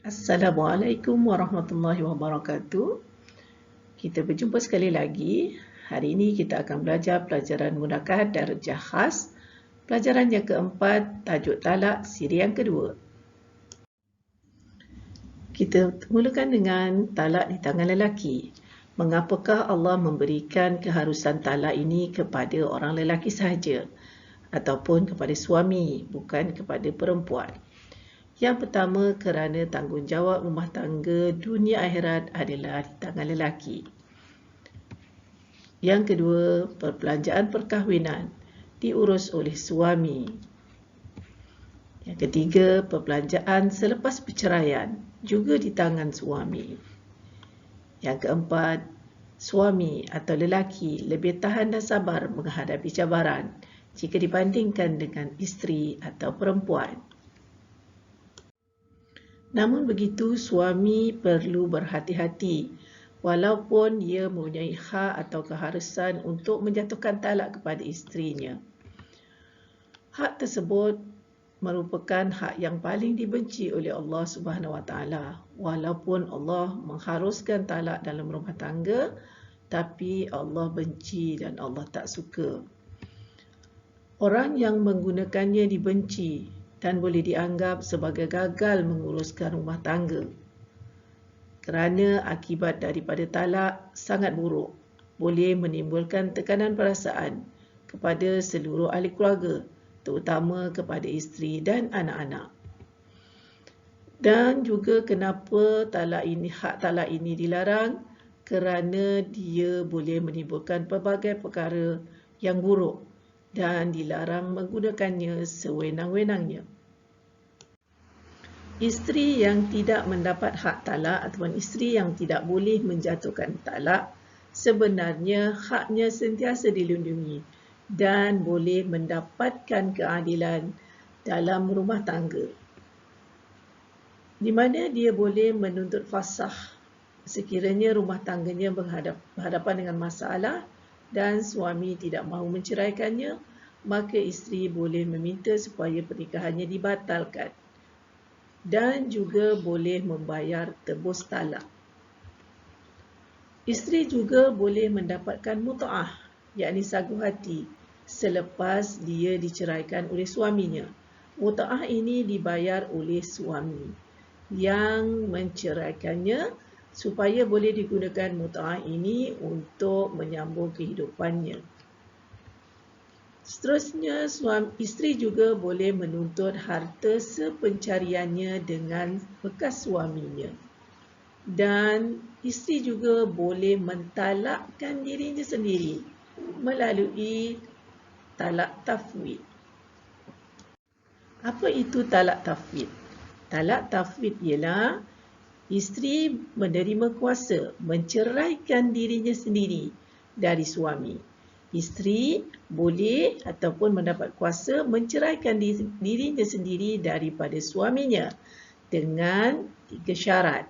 Assalamualaikum warahmatullahi wabarakatuh. Kita berjumpa sekali lagi. Hari ini kita akan belajar pelajaran Munakahat Darjah Khas. Pelajaran yang keempat, tajuk talak siri yang kedua. Kita mulakan dengan talak di tangan lelaki. Mengapakah Allah memberikan keharusan talak ini kepada orang lelaki sahaja ataupun kepada suami, bukan kepada perempuan? Yang pertama, kerana tanggungjawab rumah tangga dunia akhirat adalah di tangan lelaki. Yang kedua, perbelanjaan perkahwinan diurus oleh suami. Yang ketiga, perbelanjaan selepas perceraian juga di tangan suami. Yang keempat, suami atau lelaki lebih tahan dan sabar menghadapi cabaran jika dibandingkan dengan isteri atau perempuan. Namun begitu, suami perlu berhati-hati walaupun ia mempunyai hak atau keharusan untuk menjatuhkan talak kepada isterinya. Hak tersebut merupakan hak yang paling dibenci oleh Allah Subhanahu Wa Taala. Walaupun Allah mengharuskan talak dalam rumah tangga, tapi Allah benci dan Allah tak suka. Orang yang menggunakannya dibenci dan boleh dianggap sebagai gagal menguruskan rumah tangga. Kerana akibat daripada talak sangat buruk, boleh menimbulkan tekanan perasaan kepada seluruh ahli keluarga, terutama kepada isteri dan anak-anak. Dan juga kenapa hak talak ini dilarang? Kerana dia boleh menimbulkan pelbagai perkara yang buruk dan dilarang menggunakannya sewenang-wenangnya. Isteri yang tidak mendapat hak talak ataupun isteri yang tidak boleh menjatuhkan talak, sebenarnya haknya sentiasa dilindungi dan boleh mendapatkan keadilan dalam rumah tangga, di mana dia boleh menuntut fasakh sekiranya rumah tangganya berhadapan dengan masalah dan suami tidak mahu menceraikannya, maka isteri boleh meminta supaya pernikahannya dibatalkan dan juga boleh membayar tebus talak. Isteri juga boleh mendapatkan mut'ah, yakni sagu hati, selepas dia diceraikan oleh suaminya. Mut'ah ini dibayar oleh suami yang menceraikannya supaya boleh digunakan mut'ah ini untuk menyambung kehidupannya. Seterusnya, isteri juga boleh menuntut harta sepencariannya dengan bekas suaminya. Dan isteri juga boleh mentalakkan dirinya sendiri melalui talak tafwid. Apa itu talak tafwid? Talak tafwid ialah isteri menerima kuasa menceraikan dirinya sendiri dari suami. Isteri boleh ataupun mendapat kuasa menceraikan dirinya sendiri daripada suaminya dengan 3 syarat.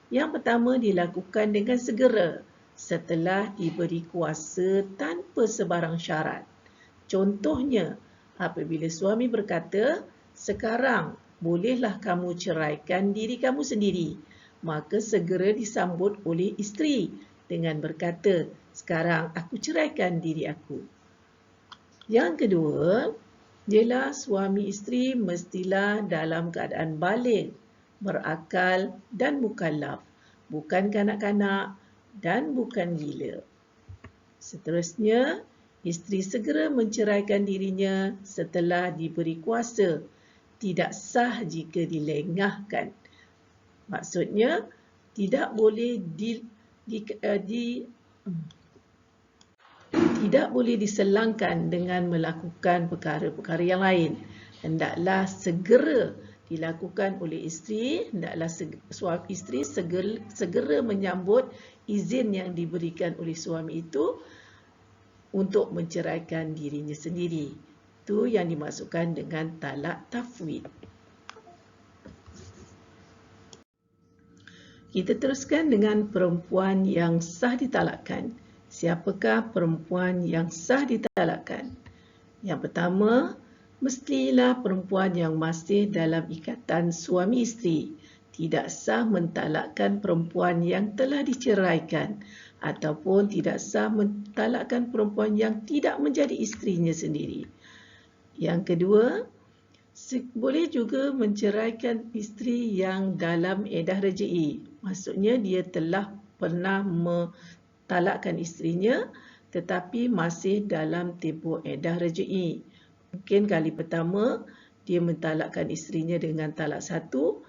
Yang pertama, dilakukan dengan segera setelah diberi kuasa tanpa sebarang syarat. Contohnya, apabila suami berkata, "Sekarang bolehlah kamu ceraikan diri kamu sendiri," maka segera disambut oleh isteri dengan berkata, "Sekarang aku ceraikan diri aku." Yang kedua, ialah suami isteri mestilah dalam keadaan baligh, berakal dan mukallaf, bukan kanak-kanak dan bukan gila. Seterusnya, isteri segera menceraikan dirinya setelah diberi kuasa. Tidak sah jika dilengahkan. Maksudnya, tidak boleh tidak boleh diselangkan dengan melakukan perkara-perkara yang lain. Hendaklah segera dilakukan oleh isteri, hendaklah isteri segera menyambut izin yang diberikan oleh suami itu untuk menceraikan dirinya sendiri. Itu yang dimaksudkan dengan talak tafwid. Kita teruskan dengan perempuan yang sah ditalakkan. Siapakah perempuan yang sah ditalakkan? Yang pertama, mestilah perempuan yang masih dalam ikatan suami isteri, tidak sah mentalakkan perempuan yang telah diceraikan ataupun tidak sah mentalakkan perempuan yang tidak menjadi isterinya sendiri. Yang kedua, boleh juga menceraikan isteri yang dalam edah rejai. Maksudnya dia telah pernah mentalakkan isterinya tetapi masih dalam tempoh edah rejai. Mungkin kali pertama dia mentalakkan isterinya dengan talak satu,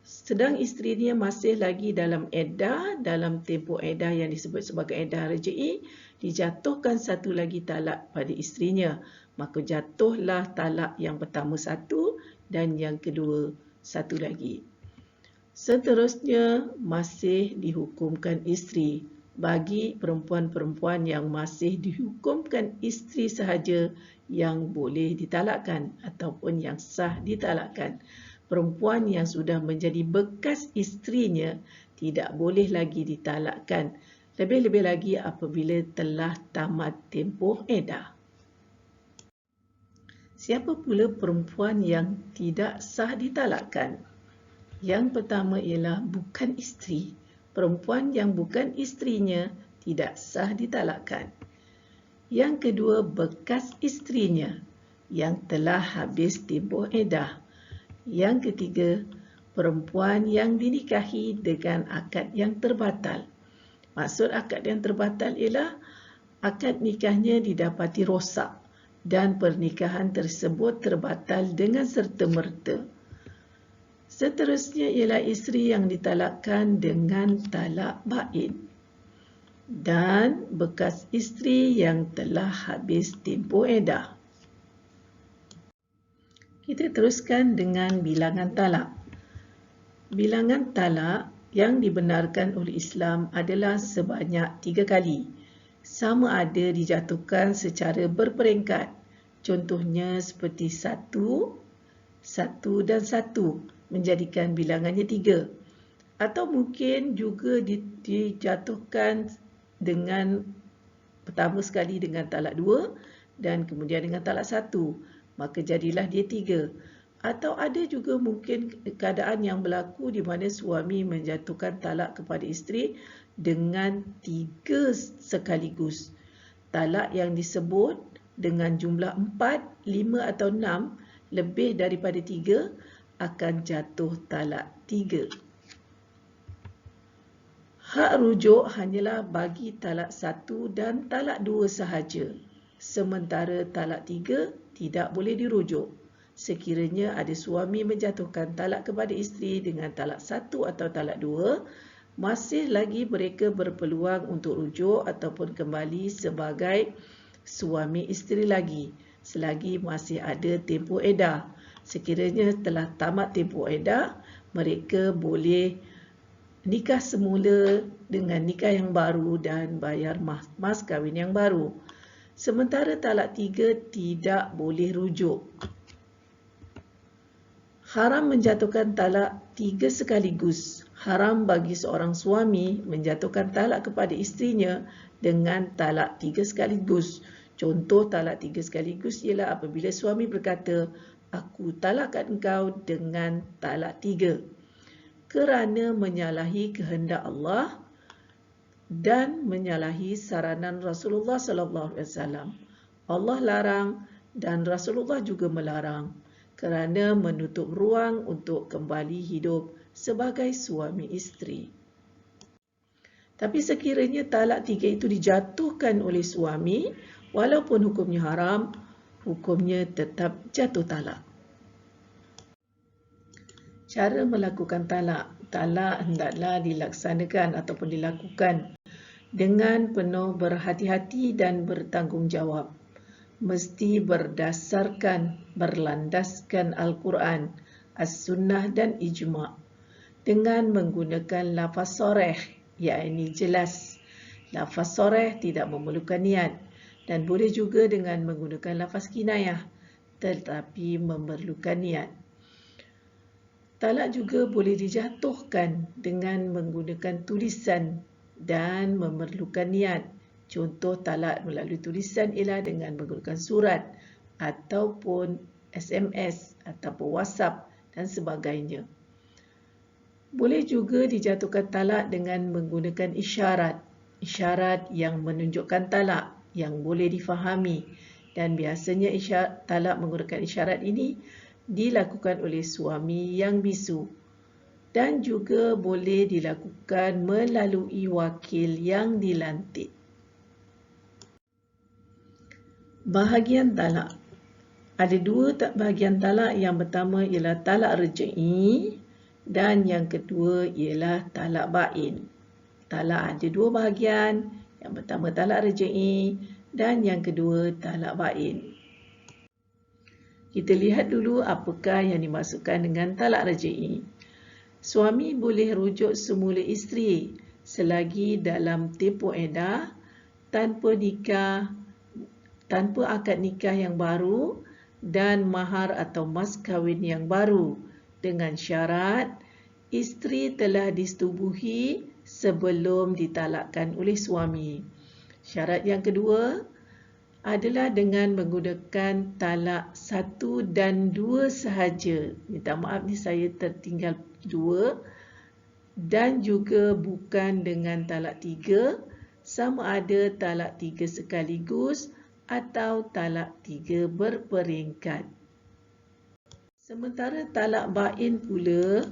sedang isterinya masih lagi dalam edah, dalam tempoh edah yang disebut sebagai edah rejai, dijatuhkan satu lagi talak pada isterinya. Maka jatuhlah talak yang pertama satu dan yang kedua satu lagi. Seterusnya masih dihukumkan isteri. Bagi perempuan-perempuan yang masih dihukumkan isteri sahaja yang boleh ditalakkan ataupun yang sah ditalakkan. Perempuan yang sudah menjadi bekas isterinya tidak boleh lagi ditalakkan. Lebih-lebih lagi apabila telah tamat tempoh edah. Siapa pula perempuan yang tidak sah ditalakkan? Yang pertama ialah bukan isteri. Perempuan yang bukan isterinya tidak sah ditalakkan. Yang kedua, bekas isterinya yang telah habis tempoh edah. Yang ketiga, perempuan yang dinikahi dengan akad yang terbatal. Maksud akad yang terbatal ialah akad nikahnya didapati rosak dan pernikahan tersebut terbatal dengan serta-merta. Seterusnya ialah isteri yang ditalakkan dengan talak bain dan bekas isteri yang telah habis tempoh edah. Kita teruskan dengan bilangan talak. Bilangan talak yang dibenarkan oleh Islam adalah sebanyak 3 kali. Sama ada dijatuhkan secara berperingkat. Contohnya seperti 1, 1 dan 1 menjadikan bilangannya 3. Atau mungkin juga dijatuhkan dengan pertama sekali dengan talak 2 dan kemudian dengan talak 1. Maka jadilah dia 3. Atau ada juga mungkin keadaan yang berlaku di mana suami menjatuhkan talak kepada isteri dengan 3 sekaligus. Talak yang disebut dengan jumlah 4, 5 atau 6 lebih daripada 3 akan jatuh talak 3. Hak rujuk hanyalah bagi talak 1 dan talak 2 sahaja. Sementara talak 3 tidak boleh dirujuk. Sekiranya ada suami menjatuhkan talak kepada isteri dengan talak 1 atau talak 2, masih lagi mereka berpeluang untuk rujuk ataupun kembali sebagai suami isteri lagi selagi masih ada tempoh edah. Sekiranya telah tamat tempoh edah, mereka boleh nikah semula dengan nikah yang baru dan bayar mas kahwin yang baru. Sementara talak 3 tidak boleh rujuk. Haram menjatuhkan talak 3 sekaligus. Haram bagi seorang suami menjatuhkan talak kepada isterinya dengan talak 3 sekaligus. Contoh talak 3 sekaligus ialah apabila suami berkata, "Aku talakkan engkau dengan talak 3." Kerana menyalahi kehendak Allah dan menyalahi saranan Rasulullah SAW. Allah larang dan Rasulullah juga melarang kerana menutup ruang untuk kembali hidup sebagai suami isteri. Tapi sekiranya talak 3 itu dijatuhkan oleh suami, walaupun hukumnya haram, hukumnya tetap jatuh talak. Cara melakukan talak. Talak hendaklah dilaksanakan ataupun dilakukan dengan penuh berhati-hati dan bertanggungjawab. Mesti berlandaskan Al-Quran, As-Sunnah dan Ijma' dengan menggunakan lafaz soreh, iaitu jelas. Lafaz soreh tidak memerlukan niat dan boleh juga dengan menggunakan lafaz kinayah tetapi memerlukan niat. Talak juga boleh dijatuhkan dengan menggunakan tulisan dan memerlukan niat. Contoh talak melalui tulisan ialah dengan menggunakan surat ataupun SMS ataupun WhatsApp dan sebagainya. Boleh juga dijatuhkan talak dengan menggunakan isyarat. Isyarat yang menunjukkan talak yang boleh difahami. Dan biasanya talak menggunakan isyarat ini dilakukan oleh suami yang bisu. Dan juga boleh dilakukan melalui wakil yang dilantik. Bahagian talak. Ada dua bahagian talak. Yang pertama ialah talak rejai dan yang kedua ialah talak bain. Talak ada dua bahagian. Yang pertama talak rejai dan yang kedua talak bain. Kita lihat dulu apakah yang dimaksudkan dengan talak rejai. Suami boleh rujuk semula isteri selagi dalam tempoh iddah tanpa akad nikah yang baru dan mahar atau mas kahwin yang baru dengan syarat isteri telah disetubuhi sebelum ditalakkan oleh suami. Syarat yang kedua adalah dengan menggunakan talak 1 dan 2 sahaja. Minta maaf ni saya tertinggal 2 dan juga bukan dengan talak 3, sama ada talak 3 sekaligus atau talak 3 berperingkat. Sementara talak bain pula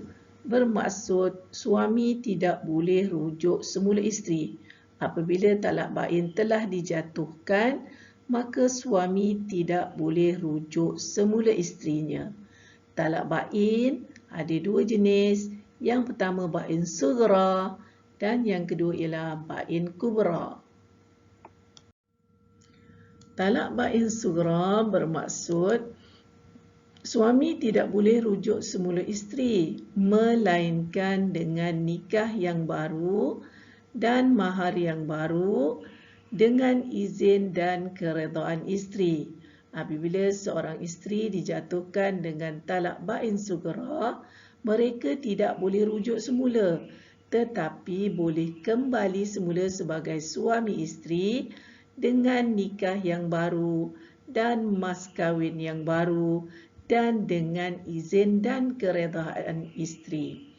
bermaksud suami tidak boleh rujuk semula isteri. Apabila talak bain telah dijatuhkan, maka suami tidak boleh rujuk semula isterinya. Talak bain ada dua jenis. Yang pertama bain sughra dan yang kedua ialah bain kubra. Talak bain sughra bermaksud suami tidak boleh rujuk semula isteri melainkan dengan nikah yang baru dan mahar yang baru dengan izin dan keredaan isteri. Apabila seorang isteri dijatuhkan dengan talak bain sughra, mereka tidak boleh rujuk semula tetapi boleh kembali semula sebagai suami isteri dengan nikah yang baru dan mas kahwin yang baru dan dengan izin dan keredaan isteri.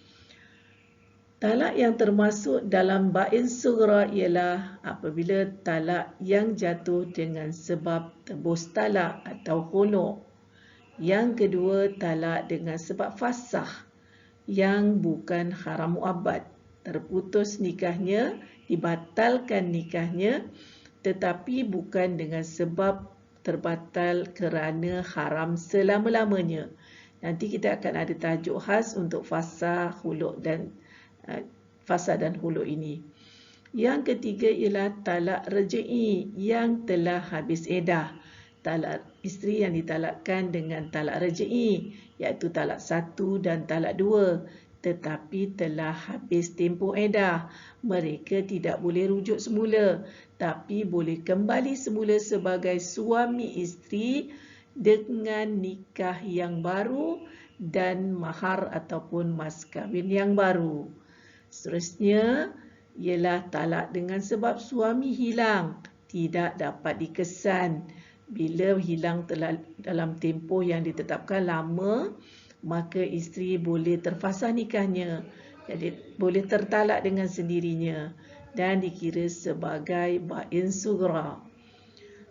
Talak yang termasuk dalam bain sughra ialah apabila talak yang jatuh dengan sebab tebus talak atau khulu'. Yang kedua, talak dengan sebab fasakh yang bukan haram mu'abbad. Terputus nikahnya, dibatalkan nikahnya tetapi bukan dengan sebab terbatal kerana haram selama-lamanya. Nanti kita akan ada tajuk khas untuk fasakh, khulu' dan fasakh dan khulu' ini. Yang ketiga ialah talak rejai yang telah habis iddah. Talak isteri yang ditalakkan dengan talak rejai iaitu talak 1 dan talak 2 tetapi telah habis tempoh iddah. Mereka tidak boleh rujuk semula tapi boleh kembali semula sebagai suami isteri dengan nikah yang baru dan mahar ataupun mas kahwin yang baru. Seterusnya ialah talak dengan sebab suami hilang, tidak dapat dikesan. Bila hilang dalam tempoh yang ditetapkan lama, maka isteri boleh terfasakh nikahnya. Jadi boleh tertalak dengan sendirinya dan dikira sebagai bain sughra.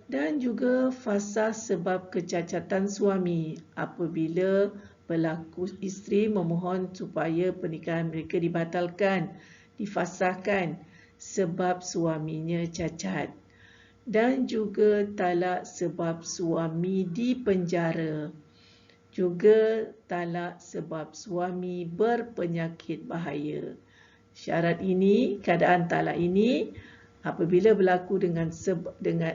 Dan juga fasakh sebab kecacatan suami apabila pelaku isteri memohon supaya pernikahan mereka dibatalkan, difasakhkan sebab suaminya cacat. Dan juga talak sebab suami dipenjara. Juga talak sebab suami berpenyakit bahaya. Syarat ini, keadaan talak ini apabila berlaku dengan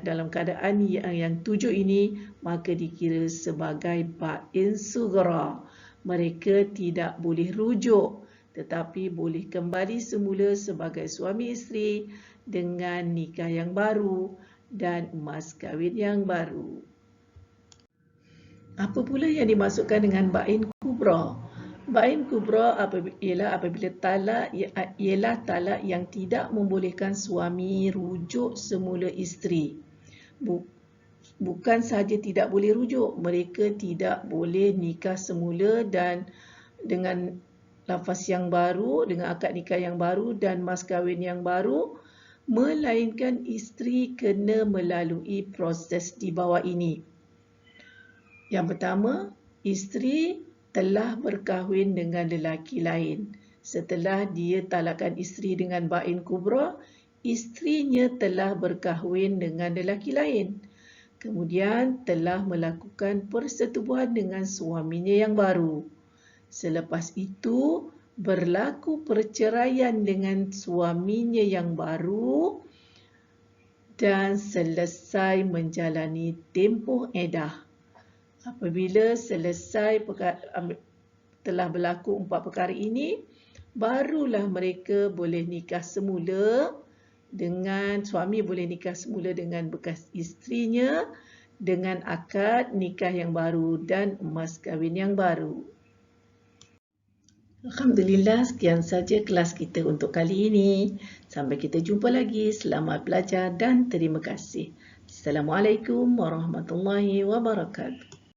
dalam keadaan yang 7 ini, maka dikira sebagai bain sughra. Mereka tidak boleh rujuk tetapi boleh kembali semula sebagai suami isteri dengan nikah yang baru dan mas kahwin yang baru. Apa pula yang dimaksudkan dengan bain kubra? Bain kubra ialah apabila talak ialah talak yang tidak membolehkan suami rujuk semula isteri. Bukan sahaja tidak boleh rujuk, mereka tidak boleh nikah semula dan dengan lafaz yang baru dengan akad nikah yang baru dan mas kahwin yang baru, melainkan isteri kena melalui proses di bawah ini. Yang pertama, isteri telah berkahwin dengan lelaki lain. Setelah dia talakkan isteri dengan bain kubra, isterinya telah berkahwin dengan lelaki lain. Kemudian telah melakukan persetubuhan dengan suaminya yang baru. Selepas itu, berlaku perceraian dengan suaminya yang baru dan selesai menjalani tempoh iddah. Apabila selesai telah berlaku 4 perkara ini, barulah mereka boleh nikah semula dengan suami boleh nikah semula dengan bekas isterinya dengan akad nikah yang baru dan mas kahwin yang baru. Alhamdulillah, sekian saja kelas kita untuk kali ini. Sampai kita jumpa lagi. Selamat belajar dan terima kasih. Assalamualaikum warahmatullahi wabarakatuh.